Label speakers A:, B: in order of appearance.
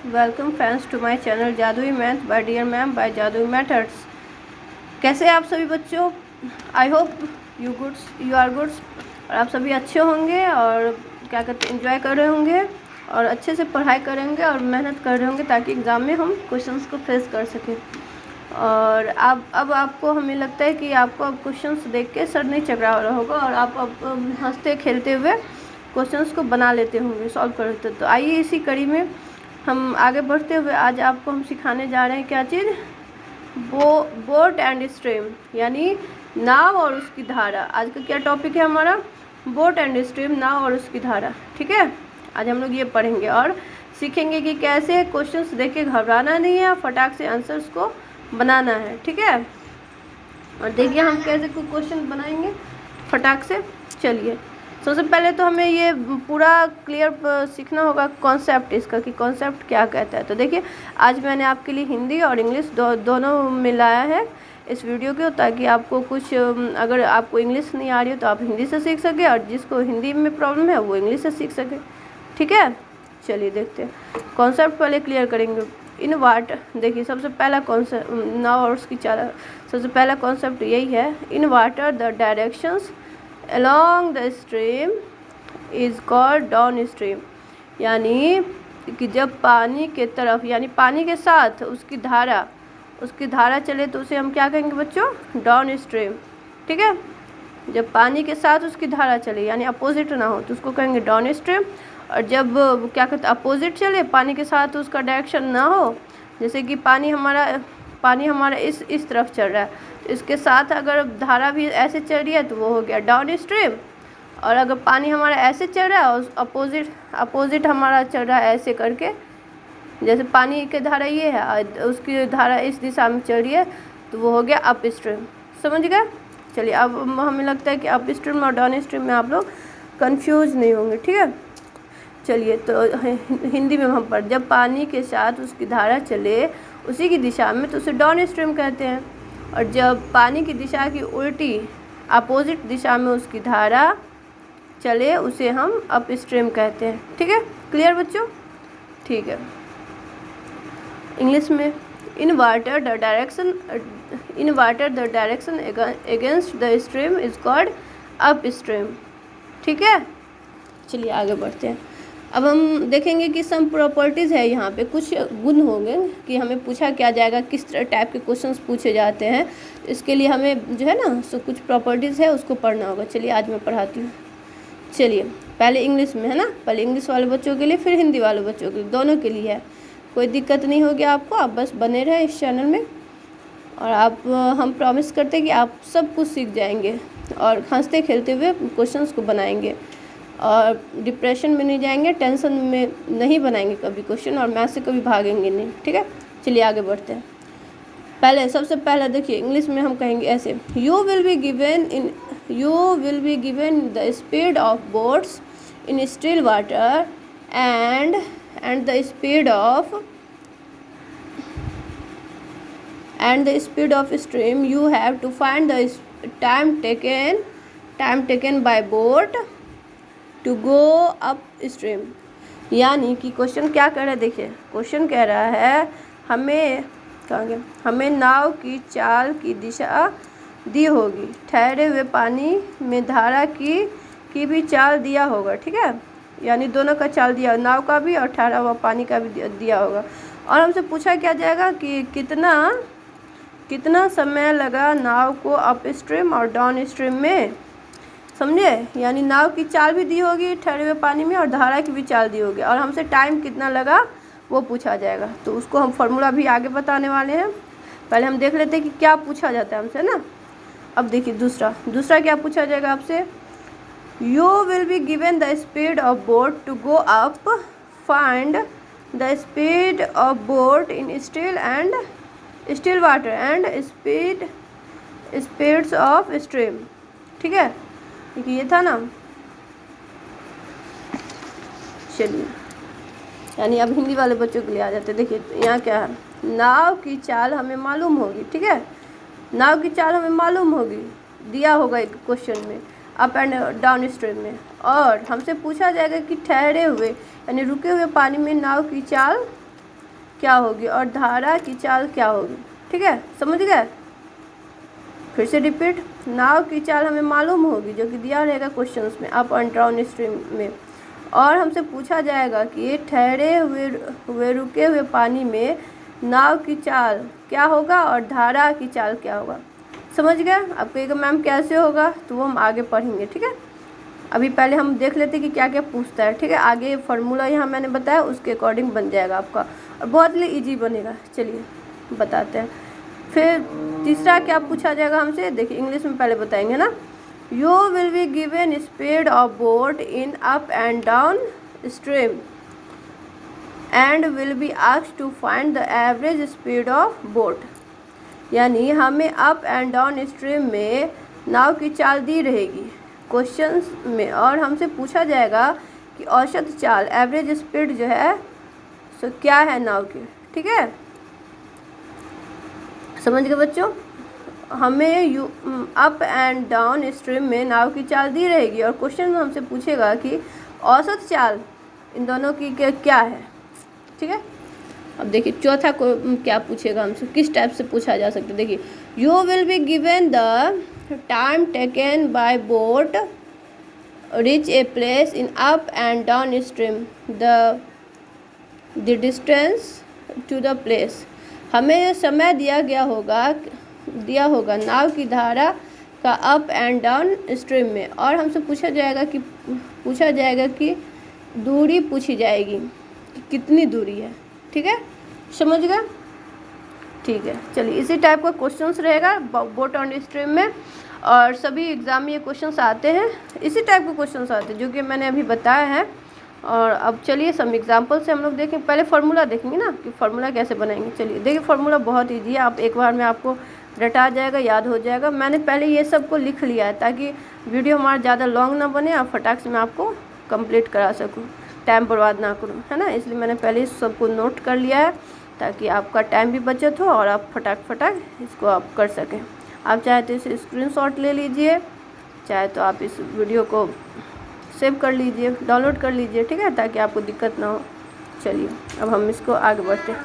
A: Welcome friends to my channel Jadui math by dear ma'am by Jadui methods. कैसे हैं आप सभी बच्चों? I hope you are goods और आप सभी अच्छे होंगे और क्या कहते हैं एंजॉय कर रहे होंगे और अच्छे से पढ़ाई करेंगे और मेहनत कर रहे होंगे ताकि एग्ज़ाम में हम क्वेश्चंस को फेस कर सकें। और अब आपको हमें लगता है कि आपको अब क्वेश्चंस देख के सर नहीं चकरा रहा होगा और आप अब हंसते खेलते हुए क्वेश्चंस को बना लेते होंगे, सॉल्व कर लेते। तो आइए इसी कड़ी में हम आगे बढ़ते हुए आज आपको हम सिखाने जा रहे हैं क्या चीज़, बोट एंड स्ट्रीम यानी नाव और उसकी धारा। आज का क्या टॉपिक है हमारा? बोट एंड स्ट्रीम, नाव और उसकी धारा। ठीक है, आज हम लोग ये पढ़ेंगे और सीखेंगे कि कैसे क्वेश्चंस देख के घबराना नहीं है, फटाक से आंसर्स को बनाना है। ठीक है, और देखिए हम कैसे क्वेश्चन बनाएंगे फटाक से। चलिए, सबसे पहले तो हमें ये पूरा क्लियर सीखना होगा कॉन्सेप्ट इसका कि कॉन्सेप्ट क्या कहता है। तो देखिए, आज मैंने आपके लिए हिंदी और इंग्लिश दोनों मिलाया है इस वीडियो को, ताकि आपको कुछ अगर आपको इंग्लिश नहीं आ रही हो तो आप हिंदी से सीख सके और जिसको हिंदी में प्रॉब्लम है वो इंग्लिश से सीख सके। ठीक है, चलिए देखते हैं। कॉन्सेप्ट पहले क्लियर करेंगे। इन वाटर, देखिए सबसे पहला कॉन्सेप्ट नाव और उसकी चाल, सबसे पहला कॉन्सेप्ट यही है। In water the directions along the stream is called down stream, यानी कि जब पानी के तरफ यानी पानी के साथ उसकी धारा चले तो उसे हम क्या कहेंगे बच्चों? Down stream. ठीक है, जब पानी के साथ उसकी धारा चले यानी अपोजिट ना हो तो उसको कहेंगे डाउन स्ट्रीम। और जब क्या कहते हैं अपोजिट चले, पानी के साथ उसका डायरेक्शन ना हो, जैसे कि पानी हमारा इस तरफ चल रहा है तो इसके साथ अगर धारा भी ऐसे चल रही है तो वो हो गया डाउन स्ट्रीम। और अगर पानी हमारा ऐसे चल रहा है और अपोजिट हमारा चल रहा है ऐसे करके, जैसे पानी की धारा ये है और उसकी धारा इस दिशा में चल रही है तो वो हो गया अप स्ट्रीम। समझ गए? चलिए, अब हमें लगता है कि अप स्ट्रीम और डाउन स्ट्रीम में आप लोग कंफ्यूज नहीं होंगे। ठीक है, चलिए तो हिंदी में हम पढ़, जब पानी के साथ उसकी धारा चले उसी की दिशा में तो उसे डाउन स्ट्रीम कहते हैं, और जब पानी की दिशा की उल्टी अपोजिट दिशा में उसकी धारा चले उसे हम अप स्ट्रीम कहते हैं। ठीक है, क्लियर बच्चों? ठीक है, इंग्लिश में in water the direction against the stream is called up stream. ठीक है, चलिए आगे बढ़ते हैं। अब हम देखेंगे कि सम प्रॉपर्टीज़ है, यहाँ पे कुछ गुण होंगे कि हमें पूछा क्या जाएगा, किस तरह टाइप के क्वेश्चंस पूछे जाते हैं। इसके लिए हमें जो है ना सो कुछ प्रॉपर्टीज़ है उसको पढ़ना होगा। चलिए आज मैं पढ़ाती हूँ। चलिए, पहले इंग्लिश में है ना, पहले इंग्लिश वाले बच्चों के लिए फिर हिंदी वाले बच्चों के लिए, दोनों के लिए है। कोई दिक्कत नहीं होगी आपको, आप बस बने रहे इस चैनल में और हम प्रॉमिस करते हैं कि आप सब कुछ सीख जाएंगे और हंसते खेलते हुए क्वेश्चंस को बनाएंगे और डिप्रेशन में नहीं जाएंगे, टेंशन में नहीं बनाएंगे कभी क्वेश्चन और मैथ से कभी भागेंगे नहीं। ठीक है, चलिए आगे बढ़ते हैं। सबसे पहले देखिए इंग्लिश में हम कहेंगे ऐसे, you will be given the speed of boats in still water and the speed of stream you have to find the time taken by boat to go up stream. यानी कि क्वेश्चन क्या कह रहा है, देखिए क्वेश्चन कह रहा है हमें नाव की चाल की दिशा दी होगी, ठहरे हुए पानी में धारा की भी चाल दिया होगा। ठीक है, यानी दोनों का चाल दिया, नाव का भी और ठहरा हुआ पानी का भी दिया होगा। और हमसे पूछा क्या जाएगा कि कितना समय लगा नाव को अप स्ट्रीम और डाउन स्ट्रीम में। समझे? यानी नाव की चाल भी दी होगी ठहरे हुए पानी में और धारा की भी चाल दी होगी, और हमसे टाइम कितना लगा वो पूछा जाएगा। तो उसको हम फॉर्मूला भी आगे बताने वाले हैं। पहले हम देख लेते हैं कि क्या पूछा जाता है हमसे ना। अब देखिए दूसरा क्या पूछा जाएगा आपसे, you will be given the speed of boat to go up, find the speed of boat in still water and speeds of stream. ठीक है, देखिए ये था ना। चलिए, यानी अब हिंदी वाले बच्चों के लिए आ जाते हैं। देखिए यहाँ क्या है, नाव की चाल हमें मालूम होगी। ठीक है, नाव की चाल हमें मालूम होगी, दिया होगा एक क्वेश्चन में अप एंड डाउन स्ट्रीम में, और हमसे पूछा जाएगा कि ठहरे हुए यानी रुके हुए पानी में नाव की चाल क्या होगी और धारा की चाल क्या होगी। ठीक है, समझ गए। फिर से रिपीट, नाव की चाल हमें मालूम होगी जो कि दिया रहेगा क्वेश्चंस में, अप एंड डाउन स्ट्रीम में, और हमसे पूछा जाएगा कि ठहरे हुए रुके हुए पानी में नाव की चाल क्या होगा और धारा की चाल क्या होगा। समझ गए। अब कहेगा मैम कैसे होगा, तो वो हम आगे पढ़ेंगे। ठीक है, अभी पहले हम देख लेते हैं कि क्या क्या पूछता है। ठीक है, आगे फार्मूला यहाँ मैंने बताया उसके अकॉर्डिंग बन जाएगा आपका, और बहुत ही ईजी बनेगा। चलिए बताते हैं। फिर तीसरा क्या पूछा जाएगा हमसे, देखिए इंग्लिश में पहले बताएंगे ना। You will be given speed of boat in up and down stream and will be asked to find the average speed of boat. यानी हमें अप एंड डाउन स्ट्रीम में नाव की चाल दी रहेगी क्वेश्चंस में, और हमसे पूछा जाएगा कि औसत चाल एवरेज स्पीड जो है सो क्या है नाव की। ठीक है, समझ गए बच्चों। हमें अप एंड डाउन स्ट्रीम में नाव की चाल दी रहेगी और क्वेश्चन में हमसे पूछेगा कि औसत चाल इन दोनों की क्या है। ठीक है, अब देखिए चौथा को क्या पूछेगा हमसे, किस टाइप से पूछा जा सकता है। देखिए, you will be given the time taken by boat reach a place in up and down stream, the distance to the place. हमें समय दिया होगा नाव की धारा का अप एंड डाउन स्ट्रीम में, और हमसे पूछा जाएगा कि दूरी पूछी जाएगी कि कितनी दूरी है। ठीक है, समझ गए। ठीक है, चलिए इसी टाइप का क्वेश्चंस रहेगा बोट ऑन स्ट्रीम में, और सभी एग्ज़ाम में ये क्वेश्चंस आते हैं, इसी टाइप के क्वेश्चंस आते हैं जो कि मैंने अभी बताया है। और अब चलिए सम एग्जांपल से हम लोग देखें। पहले फार्मूला देखेंगे ना कि फार्मूला कैसे बनाएंगे। चलिए देखिए, फार्मूला बहुत ईजी है, आप एक बार में आपको रटा जाएगा, याद हो जाएगा। मैंने पहले ये सब को लिख लिया है ताकि वीडियो हमारा ज़्यादा लॉन्ग ना बने और फटाक से मैं आपको कंप्लीट करा सकूँ, टाइम बर्बाद ना करूँ, है ना। इसलिए मैंने पहले इस सबको नोट कर लिया है ताकि आपका टाइम भी बचत हो और आप फटाक इसको आप कर सकें। आप चाहे तो इसे स्क्रीनशॉट ले लीजिए, चाहे तो आप इस वीडियो को सेव कर लीजिए, डाउनलोड कर लीजिए। ठीक है, ताकि आपको दिक्कत ना हो। चलिए अब हम इसको आगे बढ़ते हैं।